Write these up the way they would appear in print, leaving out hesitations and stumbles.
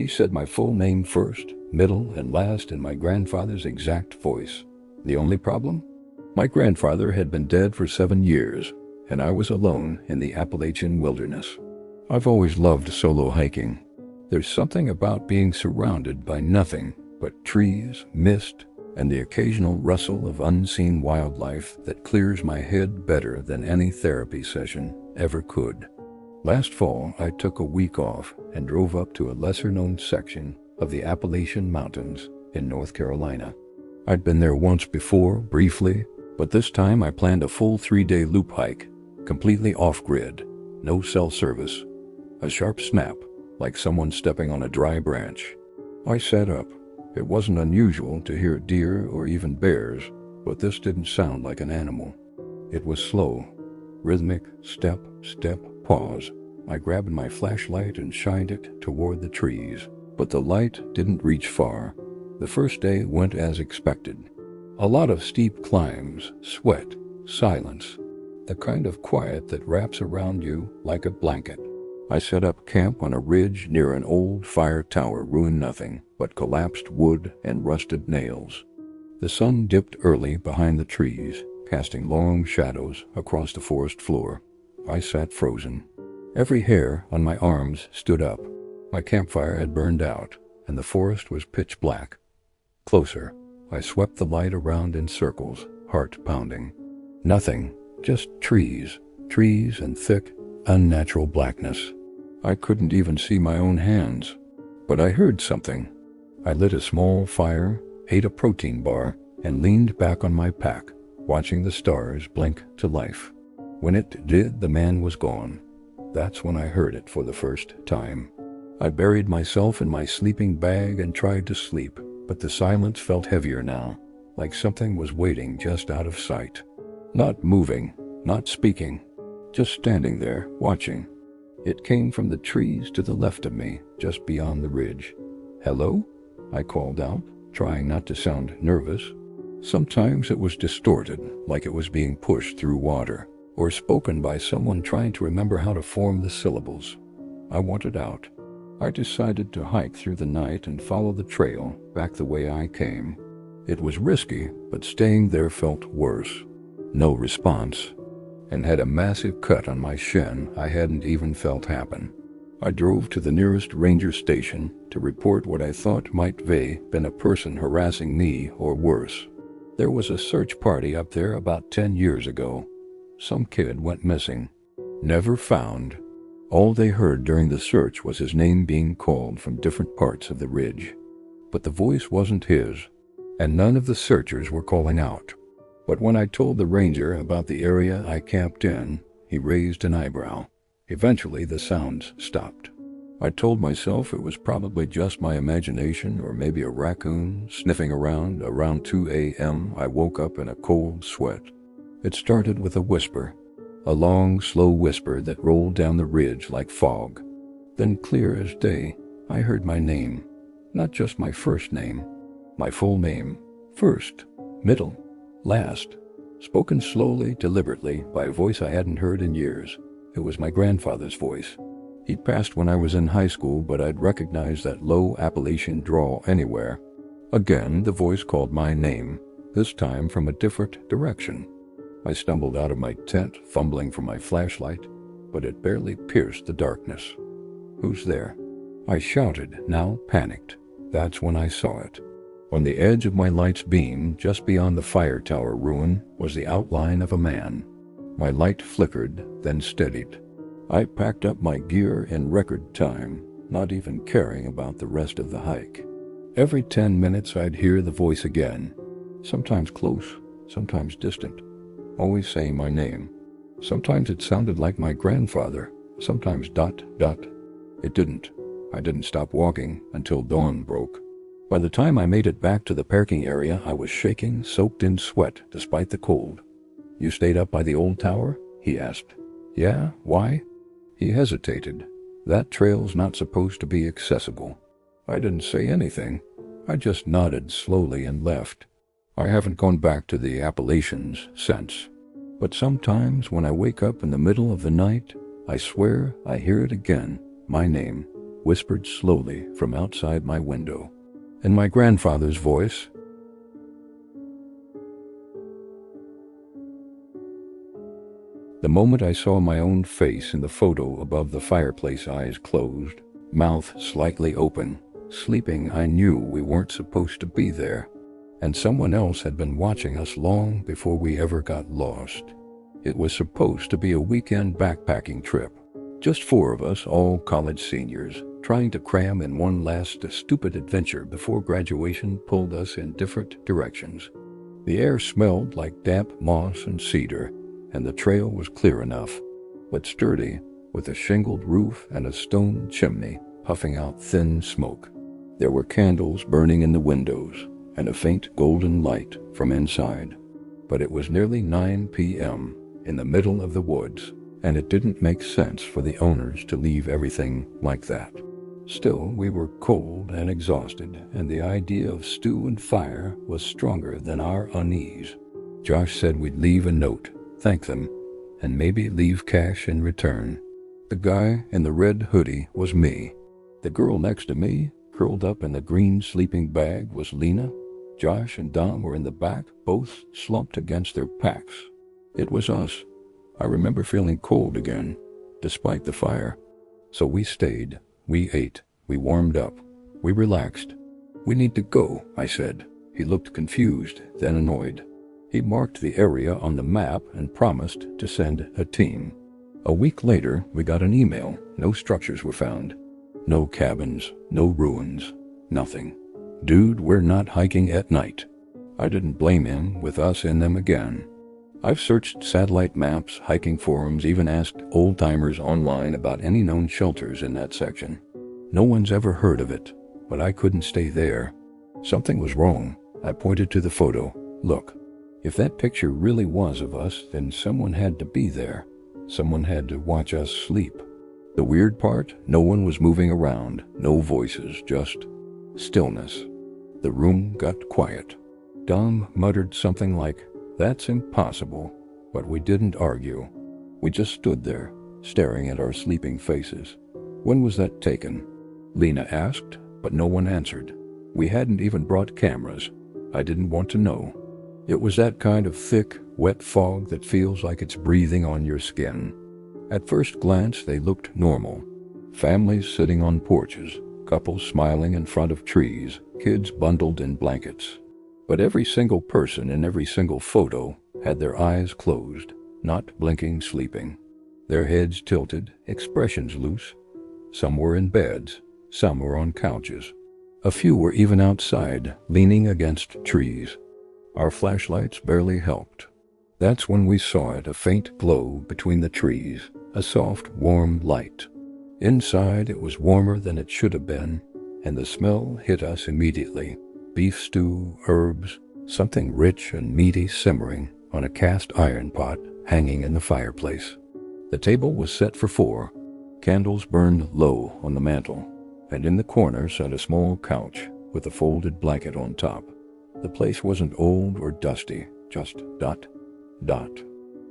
He said my full name first, middle, and last in my grandfather's exact voice. The only problem? My grandfather had been dead for 7 years, and I was alone in the Appalachian wilderness. I've always loved solo hiking. There's something about being surrounded by nothing but trees, mist, and the occasional rustle of unseen wildlife that clears my head better than any therapy session ever could. Last fall, I took a week off and drove up to a lesser-known section of the Appalachian Mountains in North Carolina. I'd been there once before, briefly, but this time I planned a full 3-day loop hike, completely off-grid, no cell service, a sharp snap, like someone stepping on a dry branch. I sat up. It wasn't unusual to hear deer or even bears, but this didn't sound like an animal. It was slow, rhythmic, step, step, pause. I grabbed my flashlight and shined it toward the trees, but the light didn't reach far. The first day went as expected. A lot of steep climbs, sweat, silence, the kind of quiet that wraps around you like a blanket. I set up camp on a ridge near an old fire tower ruined nothing but collapsed wood and rusted nails. The sun dipped early behind the trees, casting long shadows across the forest floor. I sat frozen. Every hair on my arms stood up. My campfire had burned out, and the forest was pitch black. Closer, I swept the light around in circles, heart pounding. Nothing, just trees and thick, unnatural blackness. I couldn't even see my own hands, but I heard something. I lit a small fire, ate a protein bar, and leaned back on my pack, watching the stars blink to life. When it did, the man was gone. That's when I heard it for the first time. I buried myself in my sleeping bag and tried to sleep, but the silence felt heavier now, like something was waiting just out of sight. Not moving, not speaking, just standing there, watching. It came from the trees to the left of me, just beyond the ridge. "Hello?" I called out, trying not to sound nervous. Sometimes it was distorted, like it was being pushed through water, or spoken by someone trying to remember how to form the syllables. I wanted out. I decided to hike through the night and follow the trail back the way I came. It was risky, but staying there felt worse. No response, and had a massive cut on my shin I hadn't even felt happen. I drove to the nearest ranger station to report what I thought might have been a person harassing me or worse. There was a search party up there about 10 years ago. Some kid went missing. Never found. All they heard during the search was his name being called from different parts of the ridge. But the voice wasn't his, and none of the searchers were calling out. But when I told the ranger about the area I camped in, he raised an eyebrow. Eventually the sounds stopped. I told myself it was probably just my imagination or maybe a raccoon sniffing around. Around 2 a.m. I woke up in a cold sweat. It started with a whisper, a long, slow whisper that rolled down the ridge like fog. Then clear as day, I heard my name. Not just my first name, my full name. First, middle, last. Spoken slowly, deliberately, by a voice I hadn't heard in years. It was my grandfather's voice. He'd passed when I was in high school, but I'd recognize that low Appalachian drawl anywhere. Again, the voice called my name, this time from a different direction. I stumbled out of my tent, fumbling for my flashlight, but it barely pierced the darkness. "Who's there?" I shouted, now panicked. That's when I saw it. On the edge of my light's beam, just beyond the fire tower ruin, was the outline of a man. My light flickered, then steadied. I packed up my gear in record time, not even caring about the rest of the hike. Every 10 minutes I'd hear the voice again, sometimes close, sometimes distant, always saying my name. Sometimes it sounded like my grandfather, sometimes ... It didn't. I didn't stop walking until dawn broke. By the time I made it back to the parking area, I was shaking, soaked in sweat despite the cold. "You stayed up by the old tower?" he asked. "Yeah, why?" He hesitated. That trail's not supposed to be accessible. I didn't say anything. I just nodded slowly and left. I haven't gone back to the Appalachians since. But sometimes when I wake up in the middle of the night, I swear I hear it again, my name. whispered slowly from outside my window. And my grandfather's voice, the moment I saw my own face in the photo above the fireplace, eyes closed, mouth slightly open, sleeping, I knew we weren't supposed to be there, and someone else had been watching us long before we ever got lost. It was supposed to be a weekend backpacking trip. Just 4 of us, all college seniors, trying to cram in one last stupid adventure before graduation pulled us in different directions. The air smelled like damp moss and cedar, and the trail was clear enough, but sturdy, with a shingled roof and a stone chimney puffing out thin smoke. There were candles burning in the windows and a faint golden light from inside. But it was nearly 9 p.m. in the middle of the woods, and it didn't make sense for the owners to leave everything like that. Still, we were cold and exhausted, and the idea of stew and fire was stronger than our unease. Josh said we'd leave a note, thank them, and maybe leave cash in return. The guy in the red hoodie was me. The girl next to me, curled up in the green sleeping bag, was Lena. Josh and Dom were in the back, both slumped against their packs. It was us. I remember feeling cold again, despite the fire. So we stayed. We ate. We warmed up. We relaxed. We need to go, I said. He looked confused, then annoyed. He marked the area on the map and promised to send a team. A week later, we got an email. No structures were found. No cabins, no ruins, nothing. Dude, we're not hiking at night. I didn't blame him with us in them again. I've searched satellite maps, hiking forums, even asked old-timers online about any known shelters in that section. No one's ever heard of it, but I couldn't stay there. Something was wrong. I pointed to the photo. Look, if that picture really was of us, then someone had to be there. Someone had to watch us sleep. The weird part, no one was moving around, no voices, just stillness. The room got quiet. Dom muttered something like, "That's impossible," but we didn't argue. We just stood there, staring at our sleeping faces. When was that taken? Lena asked, but no one answered. We hadn't even brought cameras. I didn't want to know. It was that kind of thick, wet fog that feels like it's breathing on your skin. At first glance, they looked normal. Families sitting on porches, couples smiling in front of trees, kids bundled in blankets. But every single person in every single photo had their eyes closed, not blinking, sleeping. Their heads tilted, expressions loose. Some were in beds, some were on couches. A few were even outside, leaning against trees. Our flashlights barely helped. That's when we saw it, a faint glow between the trees, a soft, warm light. Inside, it was warmer than it should have been, and the smell hit us immediately. Beef stew, herbs, something rich and meaty simmering on a cast iron pot hanging in the fireplace. The table was set for 4. Candles burned low on the mantel, and in the corner sat a small couch with a folded blanket on top. The place wasn't old or dusty, just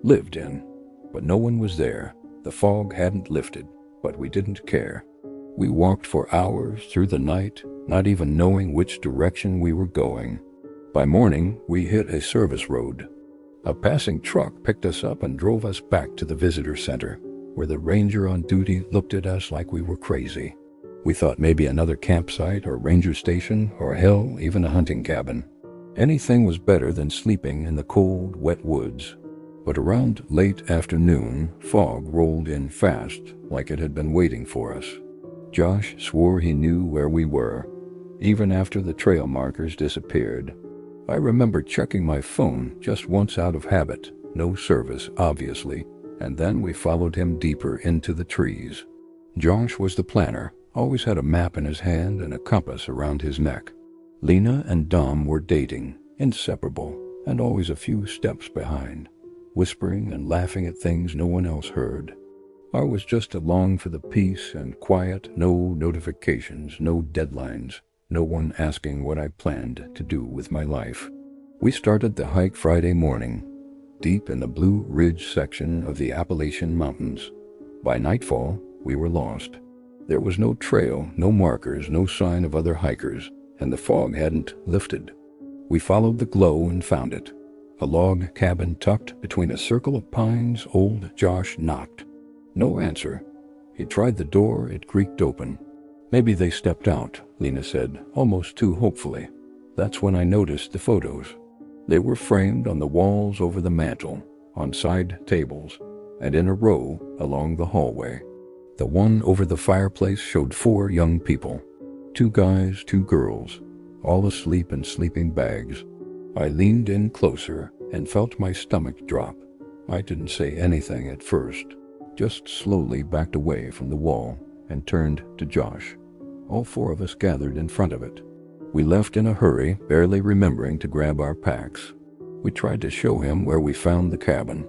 lived in. But no one was there. The fog hadn't lifted, but we didn't care. We walked for hours through the night, not even knowing which direction we were going. By morning, we hit a service road. A passing truck picked us up and drove us back to the visitor center, where the ranger on duty looked at us like we were crazy. We thought maybe another campsite or ranger station, or hell, even a hunting cabin. Anything was better than sleeping in the cold, wet woods. But around late afternoon, fog rolled in fast, like it had been waiting for us. Josh swore he knew where we were, even after the trail markers disappeared. I remember checking my phone just once out of habit, no service, obviously, and then we followed him deeper into the trees. Josh was the planner, always had a map in his hand and a compass around his neck. Lena and Dom were dating, inseparable, and always a few steps behind, whispering and laughing at things no one else heard. I was just along for the peace and quiet, no notifications, no deadlines, no one asking what I planned to do with my life. We started the hike Friday morning, deep in the Blue Ridge section of the Appalachian Mountains. By nightfall, we were lost. There was no trail, no markers, no sign of other hikers, and the fog hadn't lifted. We followed the glow and found it. A log cabin tucked between a circle of pines. Old Josh knocked. No answer. He tried the door. It creaked open. "Maybe they stepped out," Lena said, almost too hopefully. That's when I noticed the photos. They were framed on the walls over the mantel, on side tables, and in a row along the hallway. The one over the fireplace showed 4 young people, 2 guys, 2 girls, all asleep in sleeping bags. I leaned in closer and felt my stomach drop. I didn't say anything at first, just slowly backed away from the wall and turned to Josh. All 4 of us gathered in front of it. We left in a hurry, barely remembering to grab our packs. We tried to show him where we found the cabin.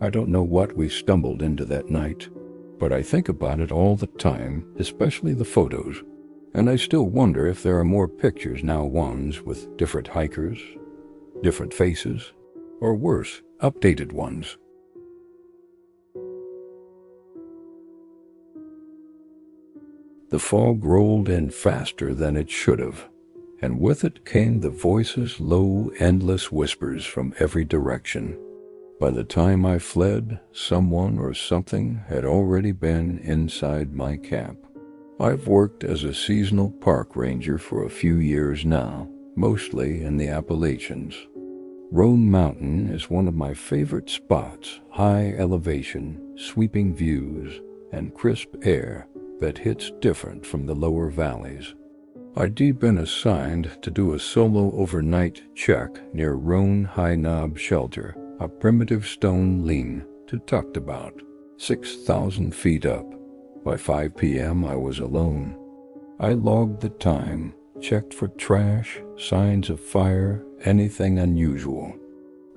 I don't know what we stumbled into that night, but I think about it all the time, especially the photos. And I still wonder if there are more pictures now, ones with different hikers, different faces, or worse, updated ones. The fog rolled in faster than it should have, and with it came the voices, low, endless whispers from every direction. By the time I fled, someone or something had already been inside my camp. I've worked as a seasonal park ranger for a few years now, mostly in the Appalachians. Roan Mountain is one of my favorite spots. High elevation, sweeping views, and crisp air that hits different from the lower valleys. I'd been assigned to do a solo overnight check near Roan High Knob Shelter, a primitive stone lean to tucked about 6,000 feet up. By 5 p.m. I was alone. I logged the time, checked for trash, signs of fire, anything unusual.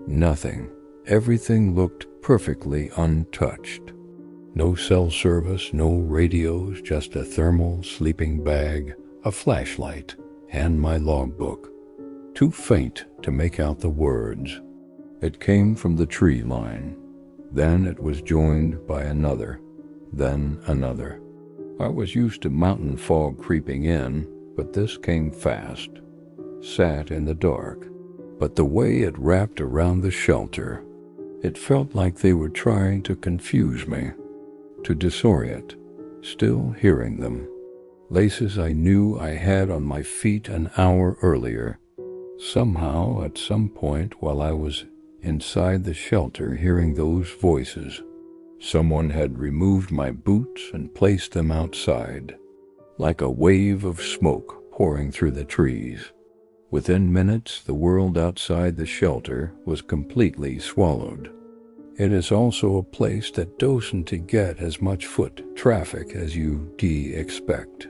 Nothing. Everything looked perfectly untouched. No cell service, no radios, just a thermal sleeping bag, a flashlight, and my logbook. Too faint to make out the words. It came from the tree line. Then it was joined by another, then another. I was used to mountain fog creeping in, but this came fast. Sat in the dark, but the way it wrapped around the shelter, it felt like they were trying to confuse me, to disorient. Still hearing them. Laces I knew I had on my feet an hour earlier. Somehow, at some point while I was inside the shelter hearing those voices, someone had removed my boots and placed them outside, like a wave of smoke pouring through the trees. Within minutes, the world outside the shelter was completely swallowed. It is also a place that doesn't get as much foot traffic as you expect.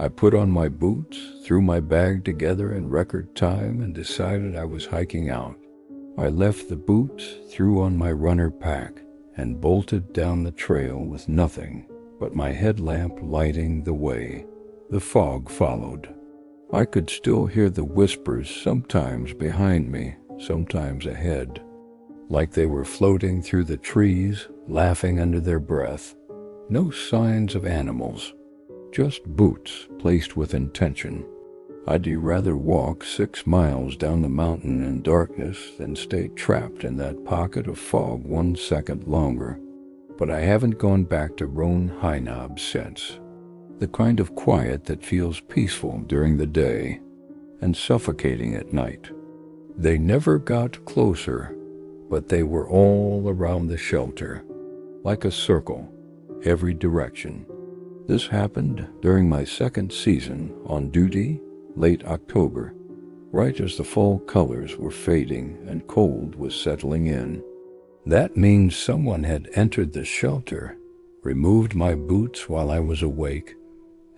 I put on my boots, threw my bag together in record time, and decided I was hiking out. I left the boots, threw on my runner pack, and bolted down the trail with nothing but my headlamp lighting the way. The fog followed. I could still hear the whispers, sometimes behind me, sometimes ahead, like they were floating through the trees, laughing under their breath. No signs of animals, just boots placed with intention. I'd rather walk 6 miles down the mountain in darkness than stay trapped in that pocket of fog 1 second longer. But I haven't gone back to Roan High Knob since. The kind of quiet that feels peaceful during the day and suffocating at night. They never got closer, but they were all around the shelter, like a circle, every direction. This happened during my 2nd season on duty, late October, right as the fall colors were fading and cold was settling in. That means someone had entered the shelter, removed my boots while I was awake,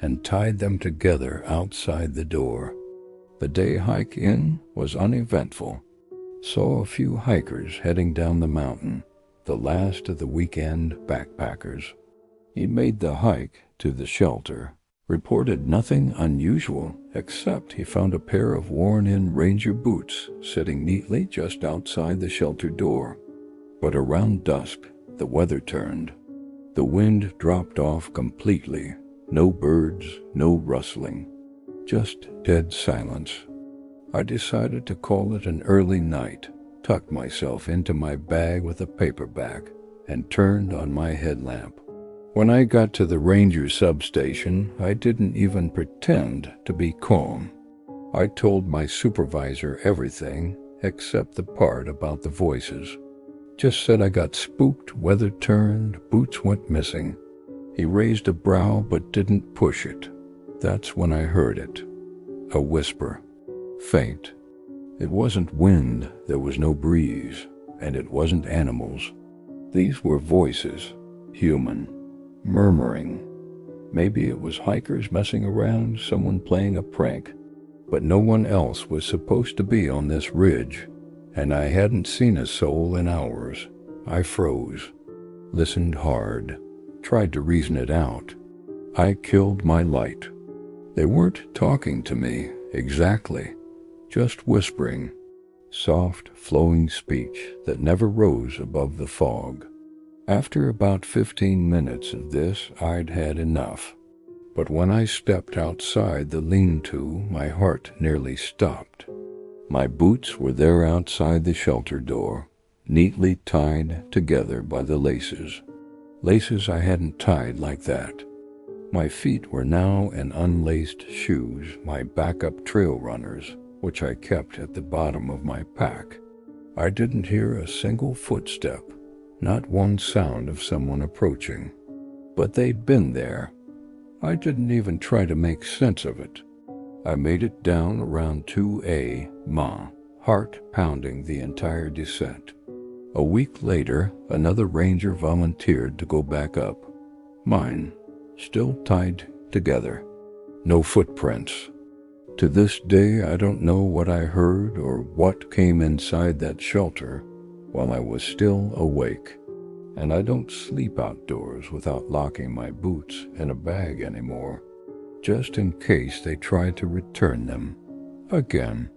and tied them together outside the door. The day hike in was uneventful. Saw a few hikers heading down the mountain, the last of the weekend backpackers. He made the hike to the shelter, reported nothing unusual except he found a pair of worn-in ranger boots sitting neatly just outside the shelter door. But around dusk, the weather turned. The wind dropped off completely, No birds, no rustling, just dead silence. I decided to call it an early night, tucked myself into my bag with a paperback, and turned on my headlamp. When I got to the ranger substation, I didn't even pretend to be calm. I told my supervisor everything except the part about the voices. Just said I got spooked, weather turned, boots went missing. He raised a brow but didn't push it. That's when I heard it. A whisper. Faint. It wasn't wind, there was no breeze, and it wasn't animals. These were voices, human, murmuring. Maybe it was hikers messing around, someone playing a prank. But no one else was supposed to be on this ridge, and I hadn't seen a soul in hours. I froze, listened hard, tried to reason it out. I killed my light. They weren't talking to me, exactly, just whispering, soft, flowing speech that never rose above the fog. After about 15 minutes of this, I'd had enough. But when I stepped outside the lean-to, my heart nearly stopped. My boots were there outside the shelter door, neatly tied together by the laces. Laces I hadn't tied like that. My feet were now in unlaced shoes, my backup trail runners, which I kept at the bottom of my pack. I didn't hear a single footstep, not one sound of someone approaching. But they'd been there. I didn't even try to make sense of it. I made it down around 2A, heart pounding the entire descent. A week later, another ranger volunteered to go back up. Mine, still tied together. No footprints. To this day, I don't know what I heard or what came inside that shelter while I was still awake. And I don't sleep outdoors without locking my boots in a bag anymore, just in case they try to return them again.